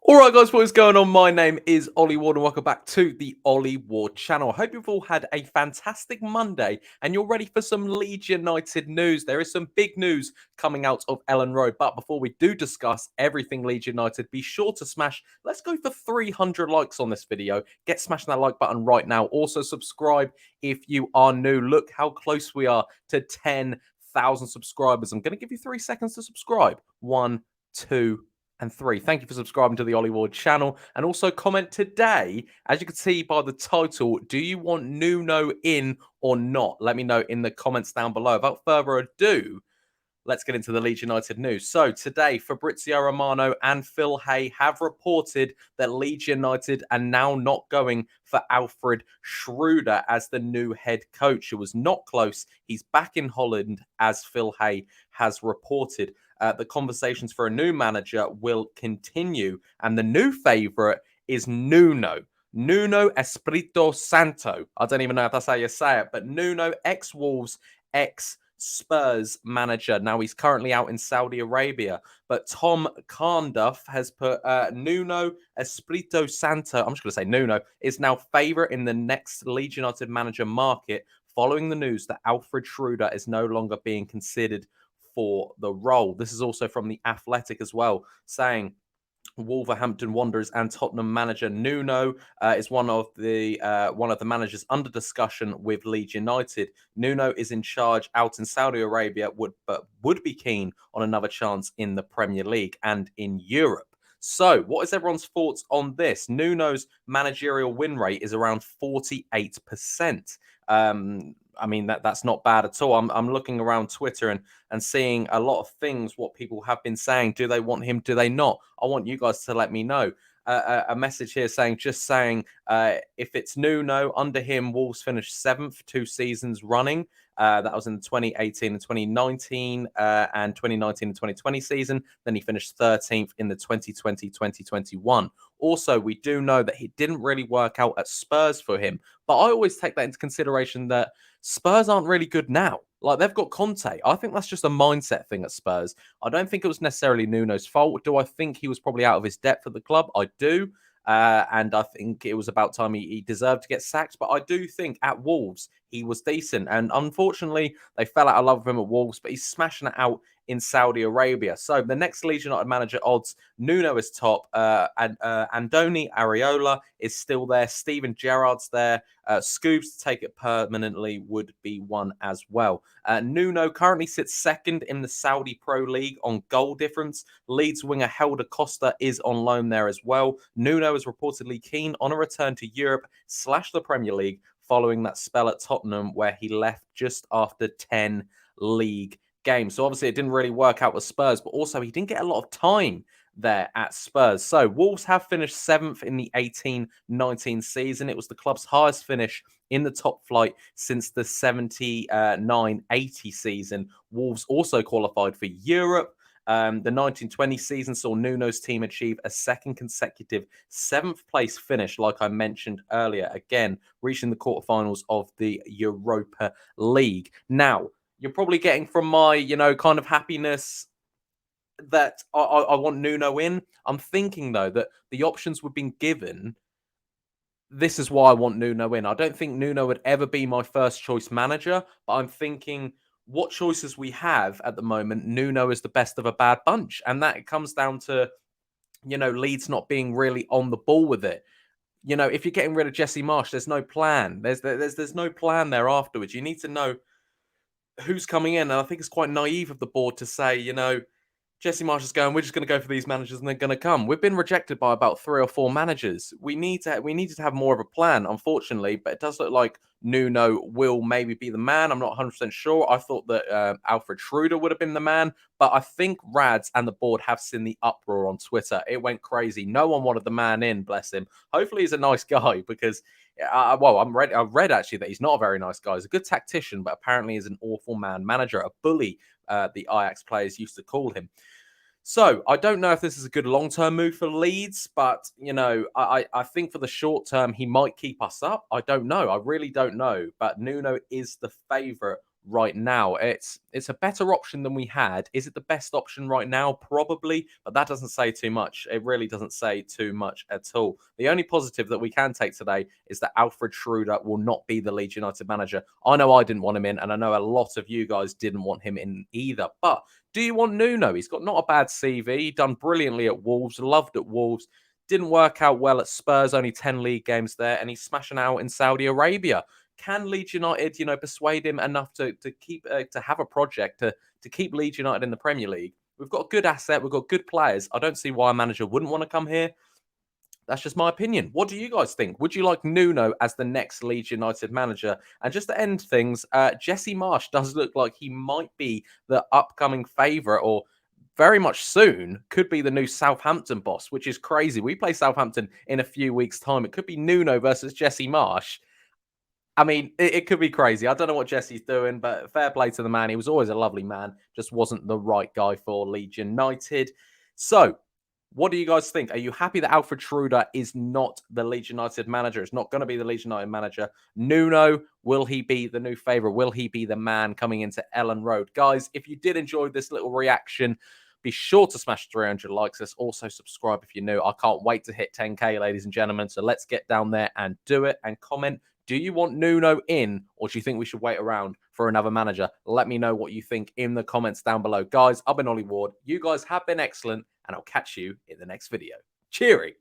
Alright guys, what is going on? My name is Ollie Ward and welcome back to the Ollie Ward channel. I hope you've all had a fantastic Monday and you're ready for some Leeds United news. There is some big news coming out of Ellen Road, but before we do discuss everything Leeds United, be sure to smash, let's go for 300 likes on this video. Get smashing that like button right now. Also subscribe if you are new. Look how close we are to 10,000 subscribers. I'm going to give you 3 seconds to subscribe. 1, 2, and 3. Thank you for subscribing to the Ollie Ward channel. And also comment today, as you can see by the title, do you want Nuno in or not? Let me know in the comments down below. Without further ado, let's get into the Leeds United news. So today, Fabrizio Romano and Phil Hay have reported that Leeds United are now not going for Alfred Schreuder as the new head coach. It was not close. He's back in Holland, as Phil Hay has reported. The conversations for a new manager will continue, and the new favourite is Nuno Espirito Santo. I don't even know if that's how you say it, but Nuno, ex-Wolves, ex-Spurs manager. Now, he's currently out in Saudi Arabia, but Tom Carnduff has put Nuno Espirito Santo, I'm just going to say Nuno, is now favourite in the next Leeds United manager market following the news that Alfred Schreuder is no longer being considered for the role. This is also from The Athletic as well, saying Wolverhampton Wanderers and Tottenham manager Nuno is one of the managers under discussion with Leeds United. Nuno is in charge out in Saudi Arabia, but would be keen on another chance in the Premier League and in Europe. So, what is everyone's thoughts on this? Nuno's managerial win rate is around 48%. I mean, that's not bad at all. I'm looking around Twitter and seeing a lot of things, what people have been saying. Do they want him? Do they not? I want you guys to let me know. A message here saying, if it's Nuno, under him, Wolves finished 7th 2 seasons running. That was in the 2018 and 2019 and 2019 and 2020 season. Then he finished 13th in the 2020-2021. Also, we do know that it didn't really work out at Spurs for him. But I always take that into consideration that Spurs aren't really good now. Like, they've got Conte. I think that's just a mindset thing at Spurs. I don't think it was necessarily Nuno's fault. Do I think he was probably out of his depth at the club? I do. And I think it was about time he deserved to get sacked. But I do think at Wolves, he was decent. And unfortunately, they fell out of love with him at Wolves, but he's smashing it out in Saudi Arabia. So the next Leeds United manager odds, Nuno is top. Andoni Areola is still there. Steven Gerrard's there. Scoobs to take it permanently would be one as well. Nuno currently sits second in the Saudi Pro League on goal difference. Leeds winger Helder Costa is on loan there as well. Nuno is reportedly keen on a return to Europe / the Premier League following that spell at Tottenham where he left just after 10 league games. So obviously it didn't really work out with Spurs, but also he didn't get a lot of time there at Spurs. So Wolves have finished 7th in the 18-19 season. It was the club's highest finish in the top flight since the 79-80 season. Wolves also qualified for Europe. The 1920 season saw Nuno's team achieve a second consecutive 7th place finish, like I mentioned earlier, again, reaching the quarterfinals of the Europa League. Now, you're probably getting from my, kind of happiness that I want Nuno in. I'm thinking, though, that the options we've been given, this is why I want Nuno in. I don't think Nuno would ever be my first choice manager, but I'm thinking what choices we have at the moment, Nuno is the best of a bad bunch. And that comes down to, Leeds not being really on the ball with it. If you're getting rid of Jesse Marsch, there's no plan. There's no plan there afterwards. You need to know who's coming in. And I think it's quite naive of the board to say, Jesse Marsch is going, we're just going to go for these managers and they're going to come. We've been rejected by about 3 or 4 managers. We needed to have more of a plan, unfortunately, but it does look like Nuno will maybe be the man. I'm not 100% sure. I thought that Alfred Schreuder would have been the man, but I think Rads and the board have seen the uproar on Twitter. It went crazy. No one wanted the man in, bless him. Hopefully he's a nice guy because, I've read actually that he's not a very nice guy. He's a good tactician, but apparently is an awful man manager, a bully, the Ajax players used to call him. So I don't know if this is a good long-term move for Leeds, but, I think for the short term, he might keep us up. I don't know. I really don't know. But Nuno is the favourite right now. It's a better option than we had. Is it the best option right now? Probably, but that doesn't say too much. It really doesn't say too much at all. The only positive that we can take today is that Alfred Schreuder will not be the Leeds United manager. I know I didn't want him in, and I know a lot of you guys didn't want him in either. But do you want Nuno? He's got not a bad CV, done brilliantly at Wolves, loved at Wolves. Didn't work out well at Spurs, only 10 league games there, and he's smashing out in Saudi Arabia. Can Leeds United, persuade him enough to keep to have a project to keep Leeds United in the Premier League? We've got a good asset, we've got good players. I don't see why a manager wouldn't want to come here. That's just my opinion. What do you guys think? Would you like Nuno as the next Leeds United manager? And just to end things, Jesse Marsch does look like he might be the upcoming favourite, or very much soon could be the new Southampton boss, which is crazy. We play Southampton in a few weeks' time. It could be Nuno versus Jesse Marsch. I mean, it could be crazy. I don't know what Jesse's doing, but fair play to the man. He was always a lovely man, just wasn't the right guy for Leeds United. So, what do you guys think? Are you happy that Alfred Schreuder is not the Leeds United manager? It's not going to be the Leeds United manager. Nuno, will he be the new favourite? Will he be the man coming into Ellen Road? Guys, if you did enjoy this little reaction, be sure to smash 300 likes. Let's also subscribe if you're new. I can't wait to hit 10K, ladies and gentlemen. So let's get down there and do it, and comment. Do you want Nuno in, or do you think we should wait around for another manager? Let me know what you think in the comments down below. Guys, I've been Ollie Ward. You guys have been excellent, and I'll catch you in the next video. Cheery.